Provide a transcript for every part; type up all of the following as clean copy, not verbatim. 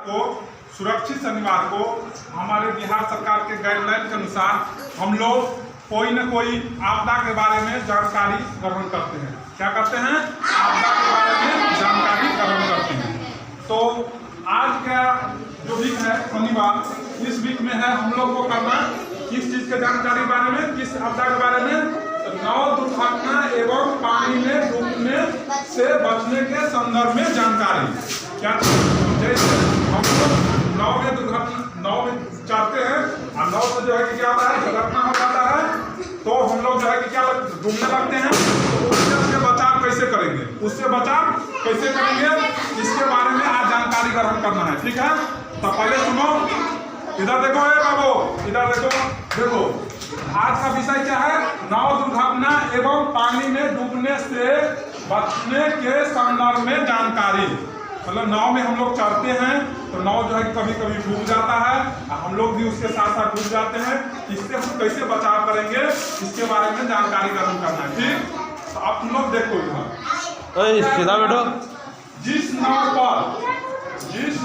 को सुरक्षित शनिवार को हमारे बिहार सरकार के गाइडलाइन के अनुसार हम लोग कोई न कोई आपदा के बारे में जानकारी ग्रहण करते हैं। क्या करते हैं? आपदा के बारे में जानकारी ग्रहण करते हैं। तो आज का जो वीक है शनिवार, इस वीक में है हम लोग को करना किस चीज के जानकारी बारे में, किस आपदा के बारे में, नाव दुर्घटना एवं पानी में डूबने से बचने के संदर्भ में जानकारी। क्या जैसे हम लोग नाव में चढ़ते हैं और नाव से जो है कि क्या होता है, दुर्घटना हो जाता है, तो हम लोग जो है कि क्या डूबने लगते हैं, तो उससे बचाव कैसे करेंगे, उससे बचाव कैसे करेंगे, इसके बारे में आज जानकारी ग्रहण करना है। ठीक है, तो पहले सुनो, इधर देखो, बाबू इधर देखो आज का विषय क्या है? नाव दुर्घटना एवं पानी में डूबने से बचने के संदर्भ में जानकारी। मतलब नाव में हम लोग चढ़ते हैं तो नाव जो है कभी कभी डूब जाता है, हम लोग भी उसके साथ साथ डूब जाते हैं। इससे हम कैसे बचाव करेंगे, इसके बारे में जानकारी ग्रहण करना है। ठीक, तो आप तुम लोग देखो सीधा बैठो। जिस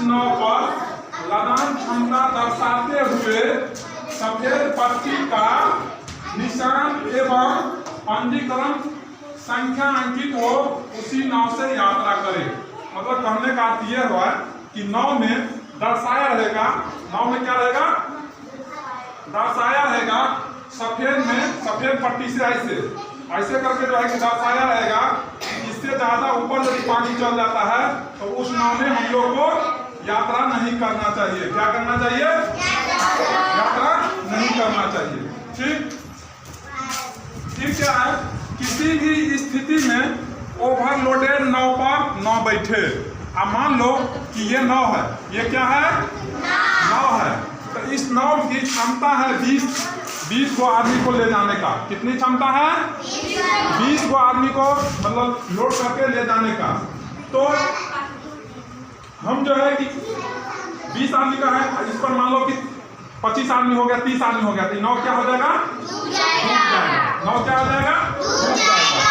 नाव पर लदान क्षमता दर्शाते हुए सफेद पट्टी का निशान एवं पंजीकरण संख्या अंकित हो, उसी नाव से यात्रा करें। मतलब कहने का अर्थ यह हुआ कि नाव में दर्शाया रहेगा, नाव में क्या रहेगा, दर्शाया रहेगा सफेद पट्टी से ऐसे करके जो है कि दर्शाया रहेगा। इससे ज्यादा ऊपर यदि पानी चल जाता है तो उस नाव में हम लोग को यात्रा नहीं करना चाहिए। क्या करना चाहिए? यात्रा नहीं करना चाहिए। ठीक क्या है, किसी भी स्थिति में ओवरलोडेड नाव पर न बैठे। अब मान लो कि ये नाव है, ये क्या है? नाव है। तो इस नाव की क्षमता है 20 को आदमी को ले जाने का। कितनी क्षमता है? 20 को आदमी को मतलब लोड करके ले जाने का। तो हम जो है कि 20 आदमी का है, इस पर मान लो कि 25 आदमी हो गया, 30 आदमी हो गया, तो नाव क्या हो जाएगा? डूब जाएगा। नाव क्या हो जाएगा? डूब जाएगा।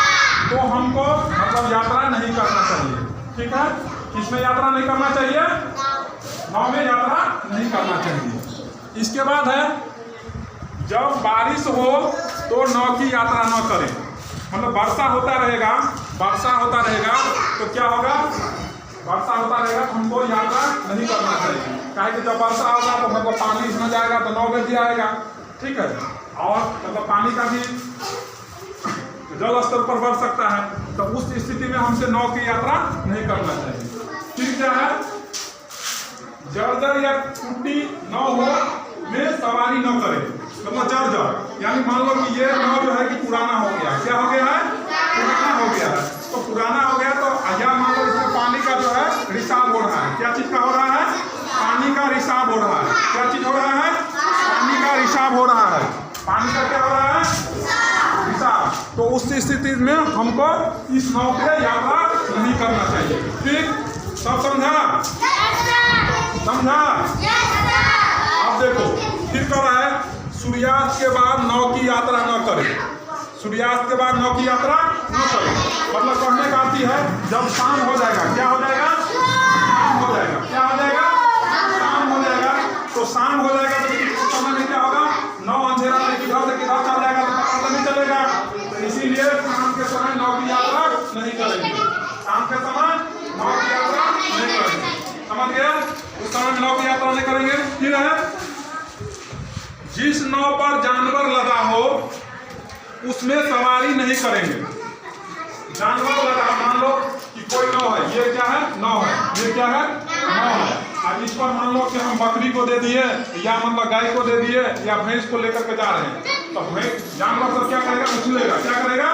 तो हमको मतलब यात्रा नहीं करना चाहिए। ठीक है, किसमें यात्रा नहीं करना चाहिए? नाव में यात्रा नहीं करना चाहिए। इसके बाद है जब बारिश हो तो नाव की यात्रा न करें। मतलब वर्षा होता रहेगा तो क्या होगा? वर्षा होता रहेगा तो हमको यात्रा नहीं करना चाहिए। काहे कि जब वर्षा होगा तो मतलब पानी इसमें जाएगा तो नाव में भी आएगा। ठीक है, और मतलब पानी का भी जल स्तर पर बढ़ सकता है, तो उस स्थिति में हमसे नाव की यात्रा नहीं करना चाहिए। फिर क्या है, जर्जर या टूटी नाव हो में सवारी न करें। मतलब जर्जर यानी मान लो कि ये नाव जो है कि पुराना हो गया। क्या हो गया है? पुराना हो गया है। तो पुराना हो गया तो या मान लो इसमें पानी का जो है रिसाव हो रहा है। क्या चीज का हो रहा है? पानी का रिसाव हो रहा है। क्या चीज हो रहा है? पानी का रिसाव हो रहा है। पानी का क्या हो रहा है? रिसाव। तो उस स्थिति में हमको इस नाव पे यात्रा नहीं करना चाहिए। ठीक, सब समझा? अब देखो फिर कह रहा है सूर्यास्त के बाद नाव की यात्रा न करें। सूर्यास्त के बाद नाव की यात्रा न करें। मतलब कहने का अर्थ है जब शाम हो जाएगा, क्या हो जाएगा? शाम हो जाएगा। क्या हो जाएगा? शाम हो जाएगा। तो शाम हो जाएगा तो उस समय में क्या होगा? नाव अंधेरा में किधर से किधर चल जाएगा तो पता नहीं चलेगा। तो इसीलिए शाम के समय नाव की यात्रा नहीं करेंगे। शाम के समय नाव की यात्रा नहीं करेंगे। समझ गए? उस समय में नाव की यात्रा नहीं करेंगे। फिर है जिस नाव पर जानवर लगा हो उसमें सवारी नहीं करेंगे। जानवर लगा, मान लो कि कोई नाव है, ये क्या है? नाव है। ये क्या है? नाव है। अब इस पर मान लो कि हम बकरी को दे दिए या मतलब गाय को दे दिए या भैंस को लेकर के जा रहे हैं, तो जानवर सब क्या करेगा? उछलेगा। क्या करेगा?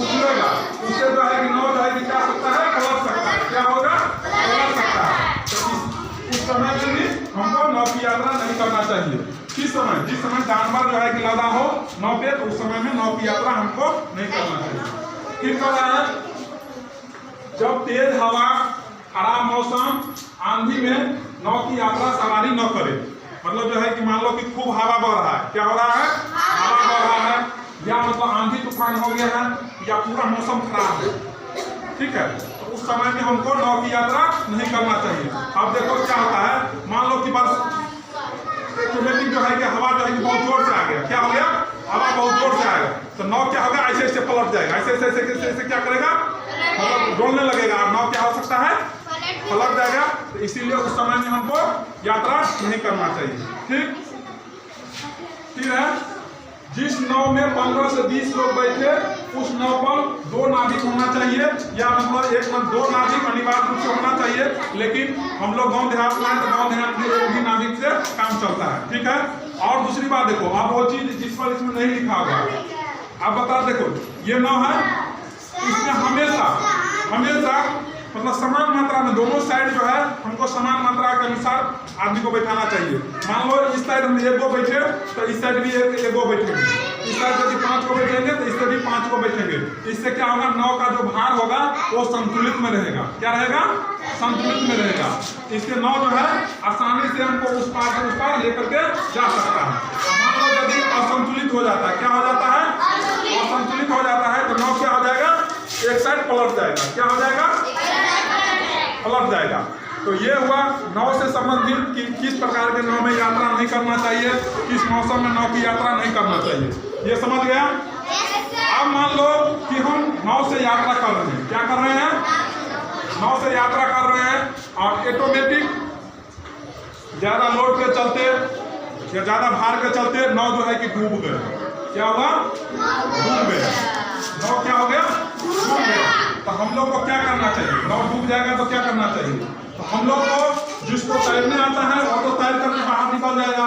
उछलेगा। उससे जो है कि नाव जो है कि क्या सकता है? पलट सकता है। क्या होगा? पलट सकता है। तो उस समय में भी हमको नाव की यात्रा नहीं करना चाहिए। किस समय? जिस समय जानवर जो है कि लगा हो नाव पे, तो उस समय में नाव की यात्रा हमको नहीं करना चाहिए। फिर कह रहा है जब तेज हवा, खराब मौसम, आंधी में नाव की यात्रा सवारी न करे। मतलब जो है कि मान लो कि खूब हवा बह रहा है। क्या हो रहा है? हवा बह रहा है, या मतलब आंधी तूफान हो गया है, या पूरा मौसम खराब है। ठीक है, तो उस समय में हमको नाव की यात्रा नहीं करना चाहिए। अब देखो क्या होता है, जो है कि हवा जो है कि बहुत जोर से आ गया, क्या हो गया, हवा बहुत जोर से आएगा, तो नाव क्या होगा, ऐसे ऐसे पलट जाएगा, ऐसे ऐसे ऐसे ऐसे ऐसे क्या करेगा, मतलब डोलने लगेगा, और नाव क्या हो सकता है, पलट जाएगा। तो इसीलिए उस समय में हमको यात्रा नहीं करना चाहिए। ठीक है। जिस नाव में 15 से 20 लोग बैठे उस नाव पर 2 नाविक होना चाहिए, या मतलब 2 नाविक अनिवार्य रूप से होना चाहिए, लेकिन हम लोग गांव देहात में हैं तो गांव देहात में एक भी नाविक से काम चलता है। ठीक है। और दूसरी बात देखो, आप वो चीज जिस पर इसमें नहीं लिखा होगा, आप बता, देखो ये नाव है, इसमें हमेशा मतलब समान मात्रा में दोनों साइड जो है हमको समान मात्रा के अनुसार आदमी को बैठाना चाहिए। मान लो इस साइड हम 1 गो बैठे तो इस साइड भी 1 गो बैठेंगे, इस साइड यदि 5 को बैठेंगे तो इस साइड भी 5 को बैठेंगे। इससे क्या होगा, नाव का जो भार होगा वो संतुलित में रहेगा। क्या रहेगा, संतुलित में रहेगा। इससे नाव जो है आसानी से हमको उस पार से उस पार लेकर के जा सकता है। मान लो यदि असंतुलित हो जाता है, क्या हो जाता है, असंतुलित हो जाता है, तो नाव क्या हो जाएगा, एक साइड पलट जाएगा। क्या हो जाएगा, पलट जाएगा। तो ये हुआ नाव से संबंधित कि किस प्रकार के नाव में यात्रा नहीं करना चाहिए, किस मौसम में नाव की यात्रा नहीं करना चाहिए, ये समझ गया। अब मान लो कि हम नाव से यात्रा कर रहे हैं, क्या कर रहे हैं, नाव से यात्रा कर रहे हैं, और ऑटोमेटिक ज्यादा लोड के चलते या ज्यादा भार के चलते नाव जो है कि डूब गए। क्या हुआ, डूब गए, नाव क्या हो गया, डूब गया। तो हम लोग को क्या करना चाहिए, नाव डूब जाएगा तो क्या करना चाहिए, तो हम लोग को जिसको तैरने आता है वो तो तैर करके बाहर निकल जाएगा,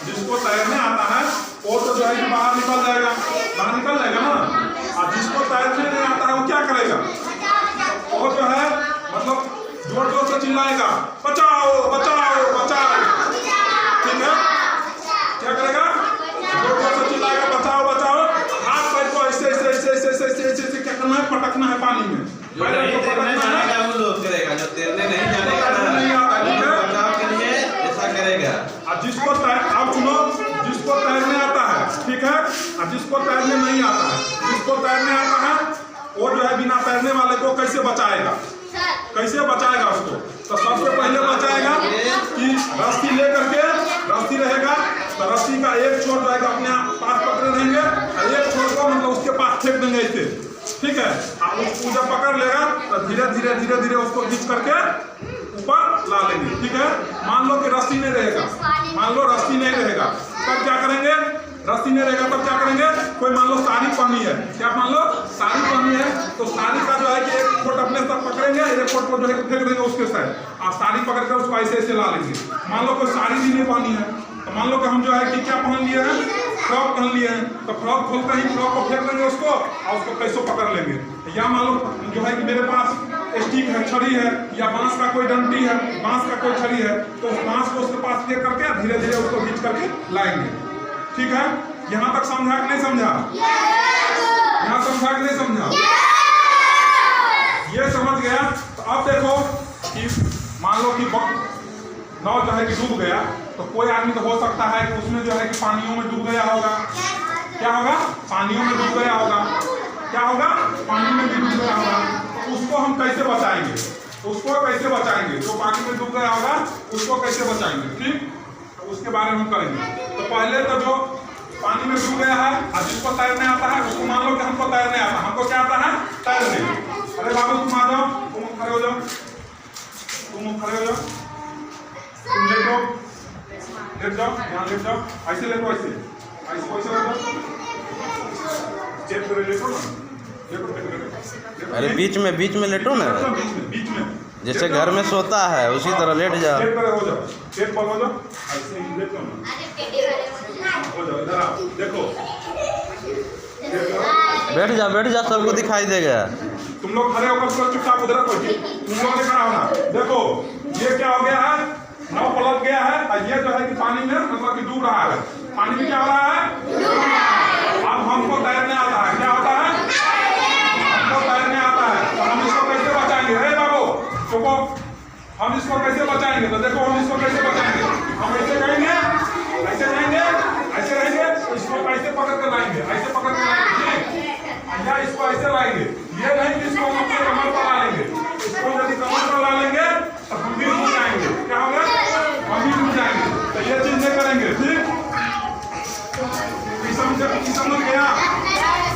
जिसको तैरने आता है वो तो जो है कि बाहर निकल जाएगा ना। और जिसको तैरने नहीं आता है वो क्या करेगा, वो जो है मतलब जोर जोर से चिल्लाएगा, बचाओ बचाओ बचाओ। ठीक है, क्या करेगा, जोर जोर से चिल्लाएगा, बचाओ बचाओ। हाथ पैर को ऐसे ऐसे ऐसे ऐसे ऐसे ऐसे ऐसे क्या करना है, पटकना है पानी में। जो नहीं तैरने जानेगा वो लोग करेगा, जो तैरने नहीं जानेगा ना बचाव के लिए ऐसा करेगा। और जिसको आप सुनो, जिसको तैरने आता है, ठीक है, और जिसको तैरने नहीं आता है, जिसको तैरने आता है वो जो है बिना तैरने वाले को कैसे बचाएगा, कैसे बचाएगा उसको, तो सबसे पहले बचाएगा कि रस्सी लेकर के, रस्सी रहेगा तो रस्सी का एक छोर जो है अपने पास पकड़े रहेंगे और एक छोर को मतलब उसके पास फेंक देंगे ऐसे। ठीक है, और उसको जब पकड़ लेगा तो धीरे धीरे धीरे धीरे उसको खींच करके ऊपर ला लेंगे। ठीक है, मान लो कि रस्सी नहीं रहेगा, मान लो रस्सी नहीं रहेगा, तब क्या करेंगे, रस्सी नहीं रहेगा तब क्या करेंगे, कोई मान लो साड़ी पहनी है, क्या मान लो साड़ी पहनी है, तो साड़ी का जो है कि एक फोट अपने साथ पकड़ेंगे, एक फोट को जो है फेंक देंगे उसके साथ, और साड़ी पकड़कर उसको ऐसे ऐसे ला लेंगे। मान लो कोई साड़ी भी नहीं पहनी है, तो मान लो कि हम जो है कि क्या पहन लिए हैं, फ्रॉक पहन लिए हैं, तो फ्रॉक खोलकर ही फ्रॉक को फेंक देंगे उसको, और उसको कैसे पकड़ लेंगे। या मान लो जो है कि मेरे पास स्टिक है, छड़ी है, या बांस का कोई डंडी है, बांस का कोई छड़ी है, तो उस बांस को उसके पास फेंक करके धीरे धीरे उसको खींच करके लाएंगे। ठीक है, यहाँ तक समझा कि नहीं समझा, यहाँ समझा कि नहीं समझा, ये समझ गया। तो अब देखो कि मान लो कि नाव जो है कि डूब गया, तो कोई आदमी तो हो सकता है कि उसमें जो है कि पानियों में डूब गया होगा। क्या होगा, पानियों में डूब गया होगा, क्या होगा, पानी में भी डूब गया होगा। तो उसको हम कैसे बचाएंगे, उसको कैसे बचाएंगे, जो पानी में डूब गया होगा उसको कैसे बचाएंगे। ठीक, तो उसके बारे में हम करेंगे। तो पहले तो जो पानी में डूब गया है और जिसको तैरने आता है उसको मान लो कि हमको तैरने आता है, हमको क्या आता है, तैरने। अरे बाबू तुम आ जाओ, तुम खड़े हो जाओ, तुम खड़े हो जाओ, तुम लेट जाओ, लेट जाओ, यहाँ लेट जाओ, ऐसे लेटो, ऐसे ऐसे वैसे लेटो, चेक करे लेटो ना, लेटो। अरे बीच में लेटो ना, बीच में जैसे घर में सोता है उसी तरह लेट जाओ। चेक करे हो जाओ, चेक पर हो जाओ, ऐसे ही लेटो ना, हो जाओ, इधर आओ, देखो, बैठ जा, सबको दिखाई देगा। तुम लोग खड़े होकर चुपचाप उधर रखो, तुम लोग ने खड़ा होना। देखो ये क्या हो गया है, नाव पलट गया है और ये जो है कि पानी में मतलब कि डूब रहा है, पानी में क्या हो रहा है, अब हमको तैरने आता है, क्या होता है, हमको तैरने आता है। तो हम इसको कैसे बचाएंगे, हे बाबू चुपो, हम इसको कैसे बचाएंगे, तो देखो हम इसको कैसे बचाएंगे, हम ऐसे करेंगे, ऐसे रहेंगे, ऐसे रहेंगे, इसको कैसे पकड़ कर लाएंगे, ऐसे पकड़ कर लाएंगे, या इसको ऐसे लाएंगे, ये नहीं कि इसको हम अपने कमर पर ला लेंगे, इसको यदि कमर पर ला लेंगे तो हम भी डूब जाएंगे। क्या होगा, हम भी डूब जाएंगे। तो ये चीज नहीं करेंगे। ठीक, समझ गया?